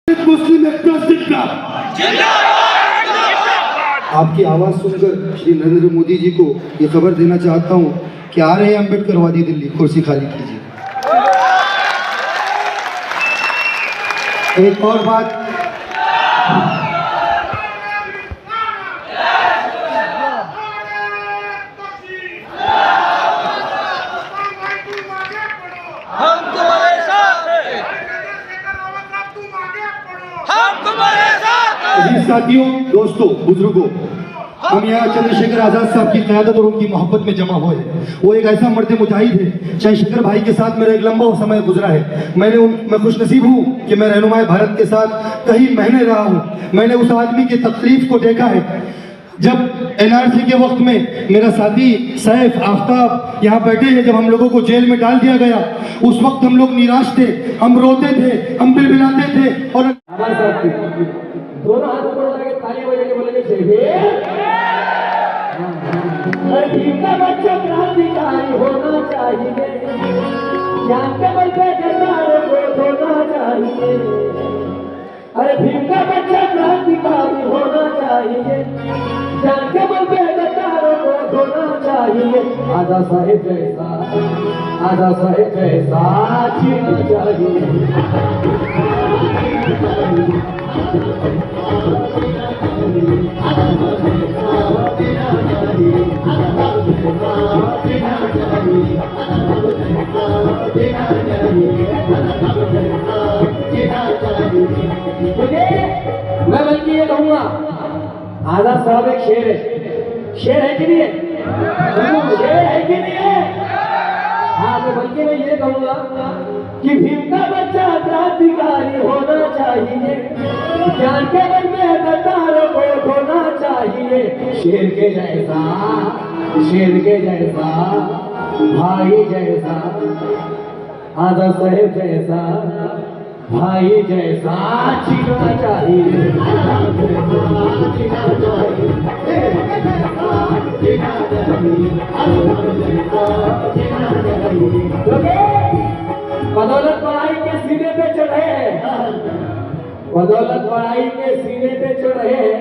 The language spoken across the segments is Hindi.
मुस्लिम एक्टिविस्ट का आपकी आवाज सुनकर श्री नरेंद्र मोदी जी को ये खबर देना चाहता हूँ कि आ रहे हैं अम्बेडकर वादी दिल्ली, कुर्सी खाली कीजिए। एक और बात, हम तुम्हारे साथ हैं, हम तुम्हारे साथ हैं। साथियों, दोस्तों, बुजुर्गों, हम यहाँ चंद्रशेखर आजाद साहब की क़यादत और उनकी मोहब्बत में जमा हुए हैं। वो एक ऐसा मर्द मुजाहिद है। चंद्रशेखर भाई के साथ मेरा एक लंबा समय गुजरा है। मैं खुशनसीब हूँ कि मैं रहनुमाए भारत के साथ कई महीने रहा हूँ। मैंने उस आदमी की तकलीफ को देखा है। जब एनआरसी के वक्त में मेरा साथी सैफ आफ्ताब यहाँ बैठे हैं, जब हम लोगों को जेल में डाल दिया गया, उस वक्त हम लोग निराश थे, हम रोते थे, हम बिलबिलाते थे। और दोनों हाथ ऊपर उठा के ताली बजा के बोलेंगे जय भीम। भीम का बच्चा क्रांतिकारी होना चाहिए, ज्ञान के बल पे गद्दारों को धोना चाहिए। अरे भीम का बच्चा क्रांतिकारी होना चाहिए, ज्ञान के बल पे गद्दारों को धोना चाहिए। आजा साहेब जैसा, आजा साहेब जैसा जीना चाहिए। मैं बल्कि ये कहूंगा, आजाद साहब एक शेर है। शेर है कि नहीं है? शेर है कि नहीं है? हाँ, तो बल्कि मैं ये कहूंगा कि भीम का बच्चा क्रांतिकारी होना चाहिए, ज्ञान के बल में गद्दारों को धोना चाहिए। शेर के जैसा, शेर के जैसा, भाई जैसा, आजाद साहेब जैसा, भाई जैसा जीना चाहिए। बदौलत बढ़ाई के सीने पे चढ़े हैं, बदौलत बढ़ाई के सीने पे चढ़े हैं,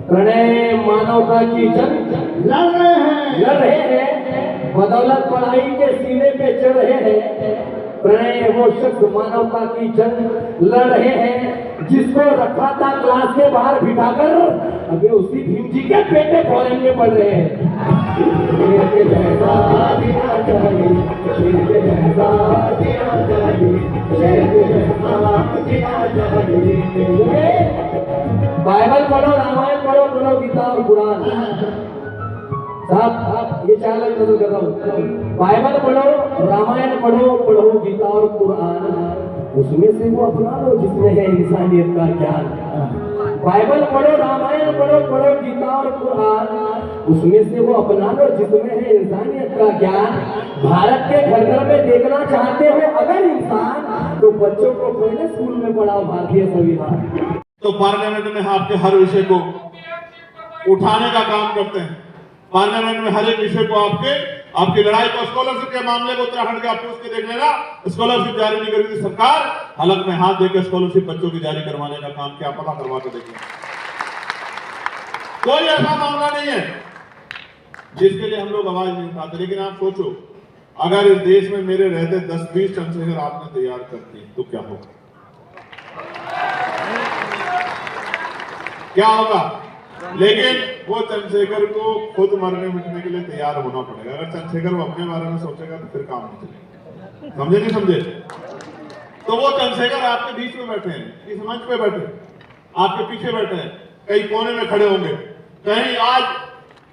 प्रणय मानवता की जंग लड़ रहे हैं। बदौलत बढ़ाई के सीने पे चढ़ रहे हैं, प्रणय वो शख्स मानवता की जंग लड़ रहे हैं, जिसको रखा था क्लास के बाहर बिठाकर, अभी उसी भीम जी के पेटे फोड़ने पड़ रहे हैं। बाइबल पढ़ो, रामायण पढ़ो, पढ़ो गीता और कुरान। साहब ये 4 लाख नजर कर रहा हूँ। बाइबल पढ़ो, रामायण पढ़ो, पढ़ो गीता और कुरान, उसमें से वो अपना लो जिसमें है इंसानियत का ज्ञान। बाइबल पढ़ो, रामायण पढ़ो, पढ़ो गीता और कुरान, उसमें से वो अपना लो जिसमें है इंसानियत का ज्ञान। भारत के घर घर में देखना चाहते हो अगर इंसान, तो बच्चों को पहले स्कूल में पढ़ाओ भारतीय संविधान। तो पार्लियामेंट में आपके हर विषय को उठाने का काम करते हैं। पार्लियामेंट में हर एक विषय को आपकी लड़ाई को, स्कॉलरशिप के मामले को उत्तराखंड के आप पूछ के देख लेना। स्कॉलरशिप जारी नहीं करी थी सरकार, हलक में हाथ देकर स्कॉलरशिप बच्चों की जारी करवाने का काम क्या, पता करवा के देखिए। कोई ऐसा मामला नहीं है जिसके लिए हम लोग आवाज नहीं उठाते। लेकिन आप सोचो, अगर इस देश में मेरे रहते 10-20 चंद्रशेखर आपने तैयार करती तो क्या होगा? क्या होगा? लेकिन वो चंद्रशेखर को खुद मरने मिटने के लिए तैयार होना पड़ेगा। अगर चंद्रशेखर वो अपने बारे में सोचेगा तो फिर काम नहीं चलेगा। समझे नहीं समझे? तो वो चंद्रशेखर आपके बीच में बैठे हैं, इस मंच पे बैठे, आपके पीछे बैठे हैं, कहीं कोने में खड़े होंगे, कहीं आज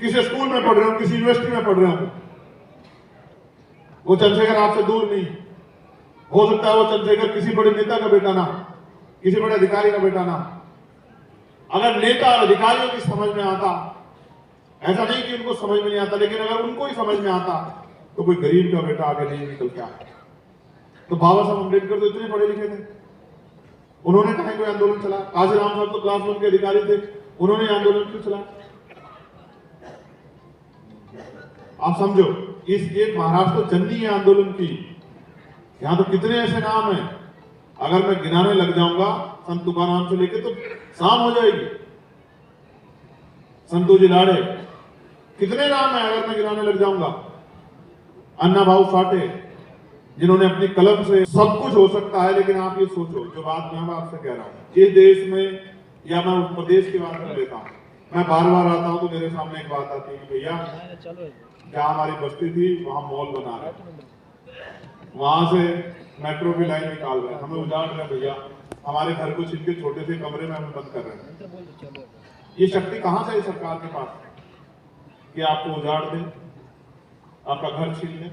किसी स्कूल में पढ़ रहे हो, किसी यूनिवर्सिटी में पढ़ रहे हो। वो चंद्रशेखर आपसे दूर नहीं। हो सकता है वो चंद्रशेखर किसी बड़े नेता का बेटा ना, किसी बड़े अधिकारी का बेटा ना। अगर नेता और अधिकारियों की समझ में आता, ऐसा नहीं कि उनको समझ में नहीं आता, लेकिन अगर उनको ही समझ में आता तो कोई गरीब का बेटा आगे नहीं निकल के आया। तो बाबा साहब अम्बेडकर तो इतने पढ़े लिखे थे, उन्होंने कहीं कोई आंदोलन चला। काशीराम साहब तो क्लास 1 के अधिकारी थे, उन्होंने आंदोलन क्यों चला? आप समझो, इस एक महाराष्ट्र जननी है आंदोलन की। यहां तो कितने ऐसे नाम हैं। अगर मैं गिनाने लग जाऊंगा संत तुकाराम से लेके तो शाम हो जाएगी। संतों जी लाड़े कितने नाम है अगर मैं गिनाने लग जाऊंगा। अन्ना भाऊ साठे जिन्होंने अपनी कलम से सब कुछ हो सकता है, लेकिन आप ये सोचो जो बात मैं आपसे कह रहा हूं इस देश में, या मैं उत्तर प्रदेश की बात कर लेता हूं, मैं बार बार आता हूं तो मेरे सामने एक बात आती है कि भैया जहां हमारी बस्ती थी वहां मॉल बना रहे, वहां से मेट्रो की लाइन निकाल रहे हैं, हमें उजाड़ रहे भैया, हमारे घर को छीन के छोटे से कमरे में हमें बंद कर रहे हैं। ये शक्ति कहां से है सरकार के पास कि आपको उजाड़ दे, आपका घर छीन ले,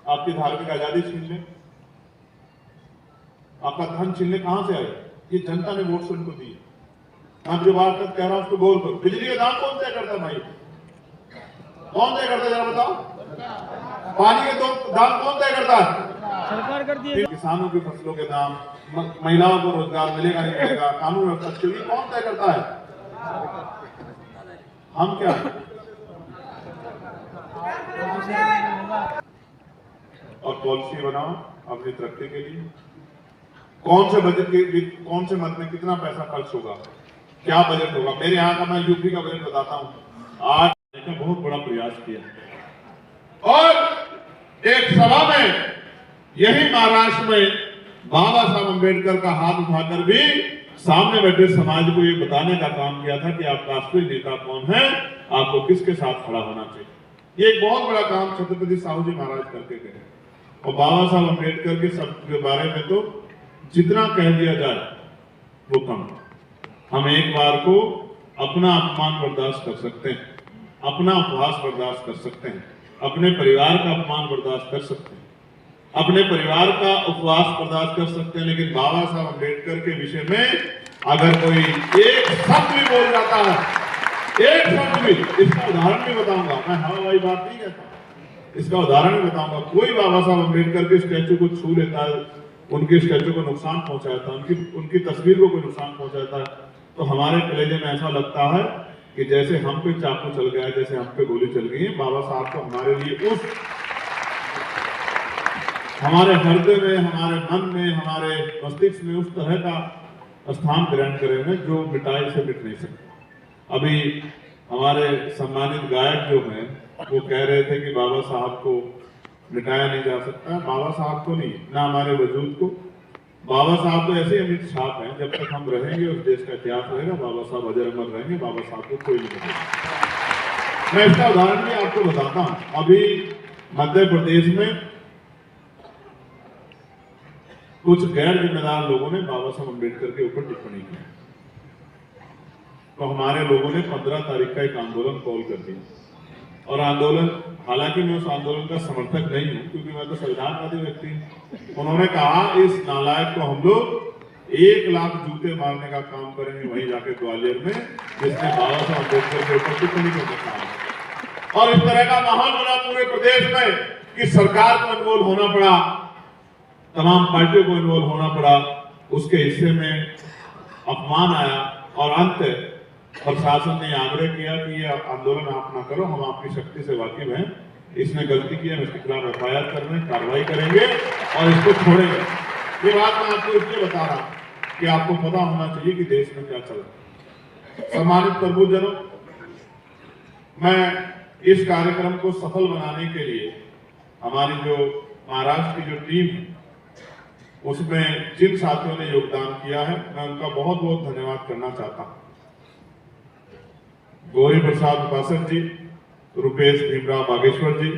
आपकी धार्मिक आजादी छीन ले, आपका धन छीन ले? कहां से आए? ये जनता ने वोट से उनको दी। मैं जो बात कह रहा हूं उसको बोल करो। बिजली का दाम कौन तय करता है भाई? कौन तय करता है जरा बताओ? पानी के दाम कौन तय करता है? सरकार करती है। किसानों की फसलों के दाम, महिलाओं को रोजगार मिलेगा नहीं मिलेगा, कानून व्यवस्था कौन तय करता है? हम क्या है? और पॉलिसी बनाओ अपनी तरक्की के लिए। कौन से बजट के कौन से मद में कितना पैसा खर्च होगा, क्या बजट होगा? मेरे यहाँ का मैं यूपी का बजट बताता हूँ। आज का बहुत बड़ा प्रयास किया और एक सभा में यही महाराष्ट्र में बाबा साहब अम्बेडकर का हाथ उठाकर भी सामने बैठे समाज को ये बताने का काम किया था कि आपका असली नेता कौन है, आपको किसके साथ खड़ा होना चाहिए। ये एक बहुत बड़ा काम छत्रपति साहू जी महाराज करके गए और बाबा साहब अम्बेडकर के सब के बारे में तो जितना कह दिया जाए वो कम। हम एक बार को अपना अपमान बर्दाश्त कर सकते हैं, अपना उपहास बर्दाश्त कर सकते हैं, अपने परिवार का अपमान बर्दाश्त कर सकते हैं, अपने परिवार का उपवास बर्दाश्त कर सकते हैं, लेकिन बाबा साहब अम्बेडकर के विषय में अगर कोई एक शब्द भी बोल जाता है, एक शब्द भी, इसका उदाहरण भी बताऊंगा, मैं हवाई बात नहीं कहता, इसका उदाहरण भी बताऊंगा। कोई बाबा साहब अम्बेडकर के स्टैचू को छू लेता है, उनके स्टैचू को नुकसान पहुंचाता है, उनकी तस्वीर को कोई नुकसान पहुंचाता है, तो हमारे कलेजे में ऐसा लगता है कि जैसे हम पे चाकू चल गया है, जैसे हम पे गोली चल गई है। बाबा साहब को हमारे लिए उस हमारे हृदय में, हमारे मन में, हमारे मस्तिष्क में उस तरह का स्थान ग्रहण करे हैं जो मिटाई से मिट नहीं सकते। अभी हमारे सम्मानित गायक जो हैं वो कह रहे थे कि बाबा साहब को मिटाया नहीं जा सकता। बाबा साहब को नहीं, ना हमारे वजूद को। बाबा साहब तो ऐसे अमिट छाप हैं, जब तक हम रहेंगे उस देश का इतिहास रहेगा, बाबा साहब अजर अमर रहेंगे, बाबा साहब को कोई नहीं मिटेगा। मैं इसका उदाहरण भी आपको बताता हूं। अभी मध्य प्रदेश में कुछ गैर जिम्मेदार लोगों ने बाबा साहब अम्बेडकर के ऊपर टिप्पणी की, तो हमारे लोगों ने 15 तारीख का एक आंदोलन कॉल कर दिया। और आंदोलन, हालांकि मैं उस आंदोलन का समर्थक नहीं हूं क्योंकि मैं तो संविधानवादी व्यक्ति हूं। उन्होंने कहा इस नालायक को हम लोग 1 लाख जूते मारने का काम करेंगे वहीं जाके ग्वालियर में, जिसने बाबा साहब अम्बेडकर के ऊपर टिप्पणी करने का। और इस तरह का माहौल बना पूरे प्रदेश में कि सरकार को इन्वॉल्व होना पड़ा, तमाम पार्टियों को इन्वॉल्व होना पड़ा, उसके हिस्से में अपमान आया और अंत प्रशासन ने आग्रह किया कि ये आंदोलन आप ना करो, हम आपकी शक्ति से वाकिफ हैं, इसने गलती की है, हम इसके खिलाफ FIR कर रहे हैं, कार्रवाई करेंगे और इसको छोड़ेंगे। ये बात मैं आपको इसलिए बता रहा हूं कि आपको पता होना चाहिए कि देश में क्या चल रहा है। सम्मानित प्रभुजनों, मैं इस कार्यक्रम को सफल बनाने के लिए हमारी जो महाराष्ट्र की जो टीम है उसमें जिन साथियों ने योगदान किया है, मैं उनका बहुत बहुत धन्यवाद करना चाहता हूं। गौरी प्रसाद उपासक जी, रुपेश भीमराव बागेश्वर जी,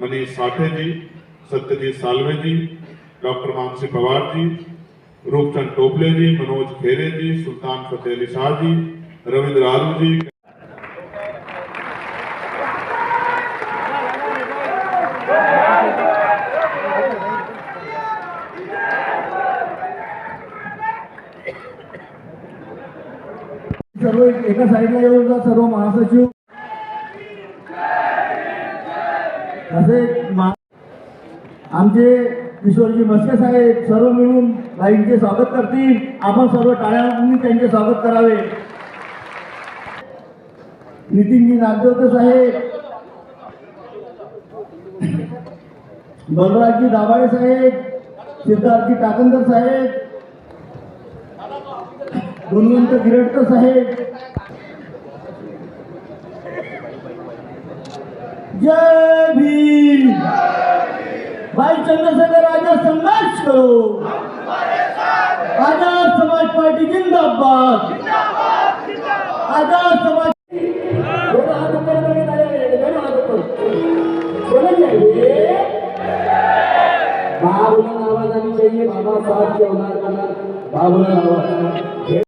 मनीष साठे जी, सत्यजीत सालवे जी, डॉक्टर मानसी पवार जी, रूपचंद टोपले जी, मनोज खेरे जी, सुल्तान फतेह अली शाह जी, रविंद्र आलू जी। सर्व एका साईडला येऊन जा, सर्व महासचिव असे आमचे किशोरजी मस्के साहेब सर्व मिळून भाईंचे स्वागत करतील। आपण सर्व टाळ्यांनी त्यांचे स्वागत करावे। नितीनजी नागदेवते साहेब, बलराजजी दाभाडे साहेब, सिद्धार्थजी टाकंदर साहेब, गुणवंत गिरडकर साहेब, जय भीम, भाई चंद्रशेखर आजाद संघर्ष करो, आजाद समाज पार्टी जिंदाबाद, आजाद समाज दोनों हाथ ऊपर करके तालियां बजाएंगे, दोनों हाथ ऊपर बोलें जाइए। बाबुलाल आवाज आनी चाहिए, बाबा साहब की औलाद का नाम बाबुलाल आवाज।